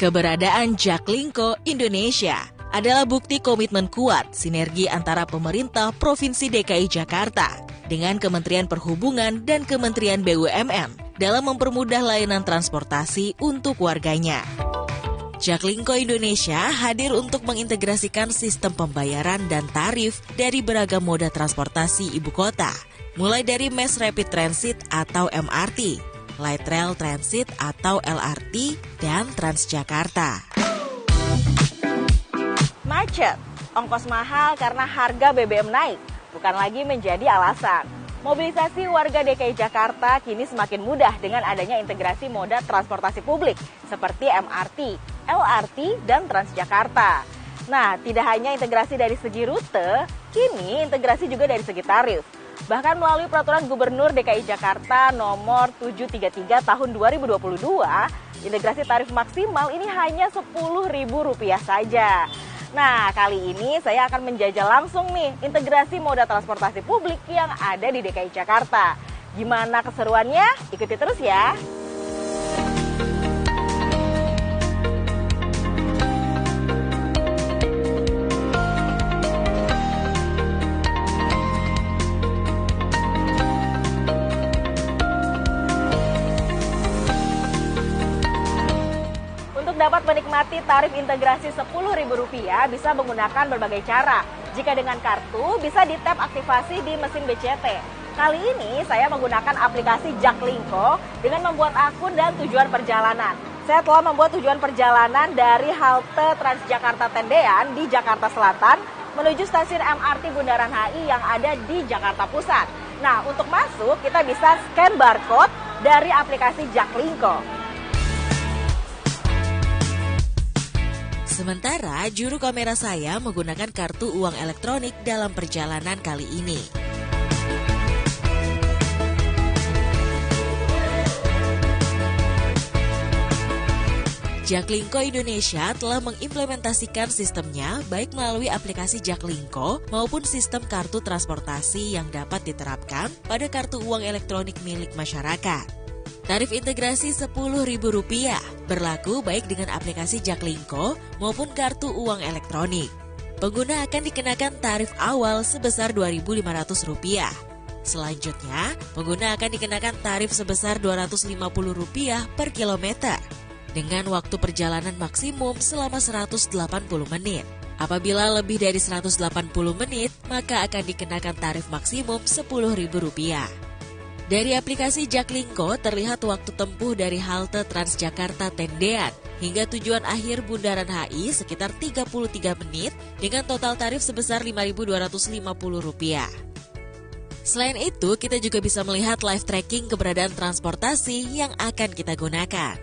Keberadaan Jaklingko Indonesia adalah bukti komitmen kuat sinergi antara pemerintah Provinsi DKI Jakarta dengan Kementerian Perhubungan dan Kementerian BUMN dalam mempermudah layanan transportasi untuk warganya. Jaklingko Indonesia hadir untuk mengintegrasikan sistem pembayaran dan tarif dari beragam moda transportasi ibu kota, mulai dari Mass Rapid Transit atau MRT, Light Rail Transit atau LRT, dan Transjakarta. Macet, ongkos mahal karena harga BBM naik, bukan lagi menjadi alasan. Mobilisasi warga DKI Jakarta kini semakin mudah dengan adanya integrasi moda transportasi publik seperti MRT, LRT, dan Transjakarta. Nah, tidak hanya integrasi dari segi rute, kini integrasi juga dari segi tarif. Bahkan melalui Peraturan Gubernur DKI Jakarta nomor 733 tahun 2022, integrasi tarif maksimal ini hanya Rp10.000 saja. Nah, kali ini saya akan menjajal langsung nih integrasi moda transportasi publik yang ada di DKI Jakarta. Gimana keseruannya? Ikuti terus ya. Dapat menikmati tarif integrasi Rp10.000 bisa menggunakan berbagai cara. Jika dengan kartu, bisa di-tap aktivasi di mesin BCT. Kali ini saya menggunakan aplikasi Jaklingko dengan membuat akun dan tujuan perjalanan. Saya telah membuat tujuan perjalanan dari halte Transjakarta Tendean di Jakarta Selatan menuju stasiun MRT Bundaran HI yang ada di Jakarta Pusat. Nah, untuk masuk kita bisa scan barcode dari aplikasi Jaklingko. Sementara juru kamera saya menggunakan kartu uang elektronik dalam perjalanan kali ini. Jaklingko Indonesia telah mengimplementasikan sistemnya baik melalui aplikasi Jaklingko maupun sistem kartu transportasi yang dapat diterapkan pada kartu uang elektronik milik masyarakat. Tarif integrasi Rp10.000 berlaku baik dengan aplikasi Jaklingko maupun kartu uang elektronik. Pengguna akan dikenakan tarif awal sebesar Rp2.500. Selanjutnya, pengguna akan dikenakan tarif sebesar Rp250 per kilometer dengan waktu perjalanan maksimum selama 180 menit. Apabila lebih dari 180 menit, maka akan dikenakan tarif maksimum Rp10.000. Dari aplikasi Jaklingko terlihat waktu tempuh dari halte Transjakarta Tendean hingga tujuan akhir Bundaran HI sekitar 33 menit dengan total tarif sebesar Rp5.250. Selain itu, kita juga bisa melihat live tracking keberadaan transportasi yang akan kita gunakan.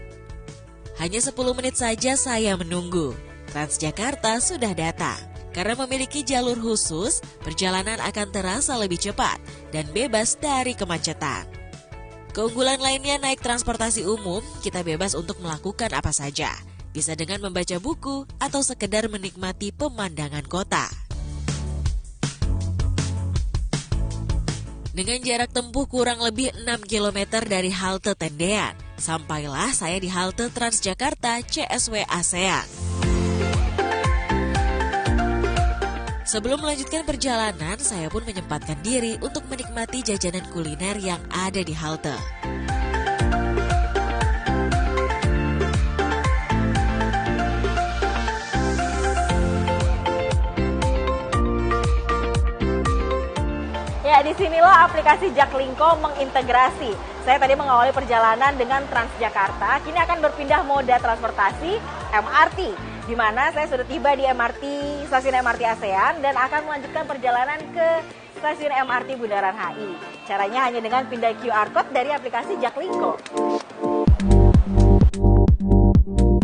Hanya 10 menit saja saya menunggu. Transjakarta sudah datang. Karena memiliki jalur khusus, perjalanan akan terasa lebih cepat dan bebas dari kemacetan. Keunggulan lainnya naik transportasi umum, kita bebas untuk melakukan apa saja. Bisa dengan membaca buku atau sekedar menikmati pemandangan kota. Dengan jarak tempuh kurang lebih 6 km dari halte Tendean, sampailah saya di halte Transjakarta CSW ASEAN. Sebelum melanjutkan perjalanan, saya pun menyempatkan diri untuk menikmati jajanan kuliner yang ada di halte. Ya, disinilah aplikasi Jaklingko mengintegrasi. Saya tadi mengawali perjalanan dengan Transjakarta, kini akan berpindah moda transportasi MRT. Di mana saya sudah tiba di stasiun MRT ASEAN dan akan melanjutkan perjalanan ke stasiun MRT Bundaran HI. Caranya hanya dengan pindah QR Code dari aplikasi Jaklingko.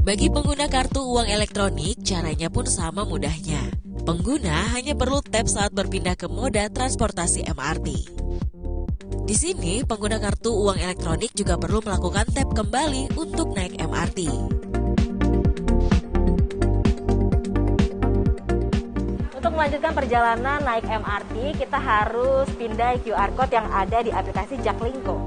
Bagi pengguna kartu uang elektronik, caranya pun sama mudahnya. Pengguna hanya perlu tap saat berpindah ke moda transportasi MRT. Di sini, pengguna kartu uang elektronik juga perlu melakukan tap kembali untuk naik MRT. Melanjutkan perjalanan naik MRT, kita harus pindah QR Code yang ada di aplikasi Jaklingko.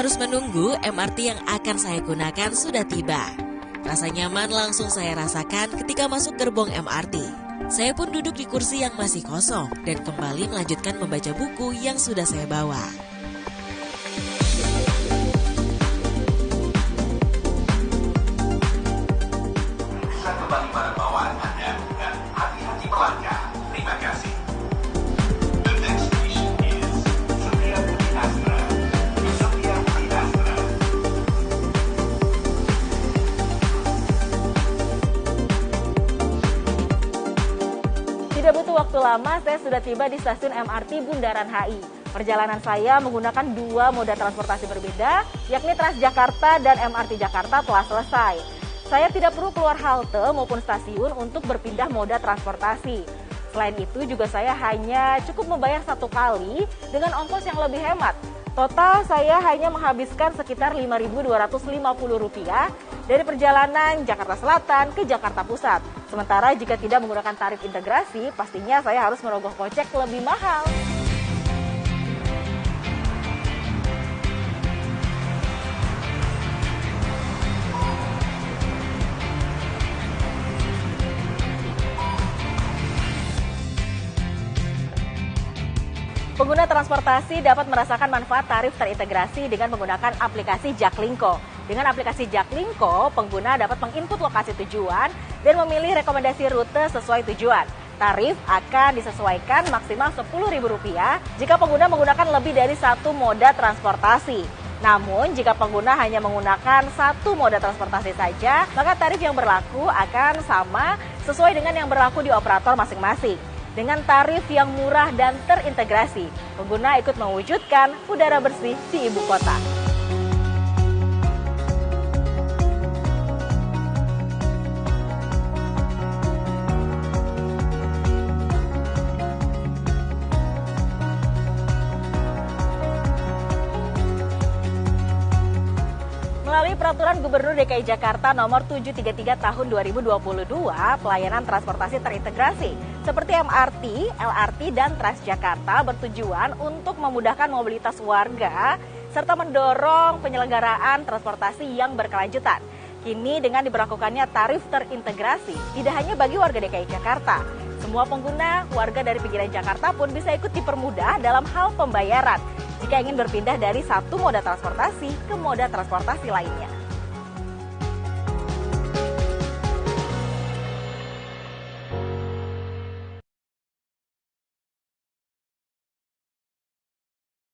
harus menunggu, MRT yang akan saya gunakan sudah tiba. Rasa nyaman langsung saya rasakan ketika masuk gerbong MRT. Saya pun duduk di kursi yang masih kosong dan kembali melanjutkan membaca buku yang sudah saya bawa. Bisa kembali pada bawaan Anda dan hati-hati melangkah. Terima kasih. The next station is Setiabudi Astra. Setiabudi Astra. Tidak butuh waktu lama, saya sudah tiba di stasiun MRT Bundaran HI. Perjalanan saya menggunakan dua moda transportasi berbeda, yakni Transjakarta dan MRT Jakarta telah selesai. Saya tidak perlu keluar halte maupun stasiun untuk berpindah moda transportasi. Selain itu juga saya hanya cukup membayar satu kali dengan ongkos yang lebih hemat. Total saya hanya menghabiskan sekitar Rp5.250 dari perjalanan Jakarta Selatan ke Jakarta Pusat. Sementara jika tidak menggunakan tarif integrasi, pastinya saya harus merogoh kocek lebih mahal. Pengguna transportasi dapat merasakan manfaat tarif terintegrasi dengan menggunakan aplikasi Jaklingko. Dengan aplikasi Jaklingko, pengguna dapat menginput lokasi tujuan dan memilih rekomendasi rute sesuai tujuan. Tarif akan disesuaikan maksimal Rp10.000 jika pengguna menggunakan lebih dari satu moda transportasi. Namun, jika pengguna hanya menggunakan satu moda transportasi saja, maka tarif yang berlaku akan sama sesuai dengan yang berlaku di operator masing-masing. Dengan tarif yang murah dan terintegrasi, pengguna ikut mewujudkan udara bersih di ibu kota. Melalui Peraturan Gubernur DKI Jakarta Nomor 733 Tahun 2022, pelayanan transportasi terintegrasi seperti MRT, LRT, dan Transjakarta bertujuan untuk memudahkan mobilitas warga serta mendorong penyelenggaraan transportasi yang berkelanjutan. Kini dengan diberlakukannya tarif terintegrasi, tidak hanya bagi warga DKI Jakarta, semua pengguna warga dari pinggiran Jakarta pun bisa ikut dipermudah dalam hal pembayaran jika ingin berpindah dari satu moda transportasi ke moda transportasi lainnya.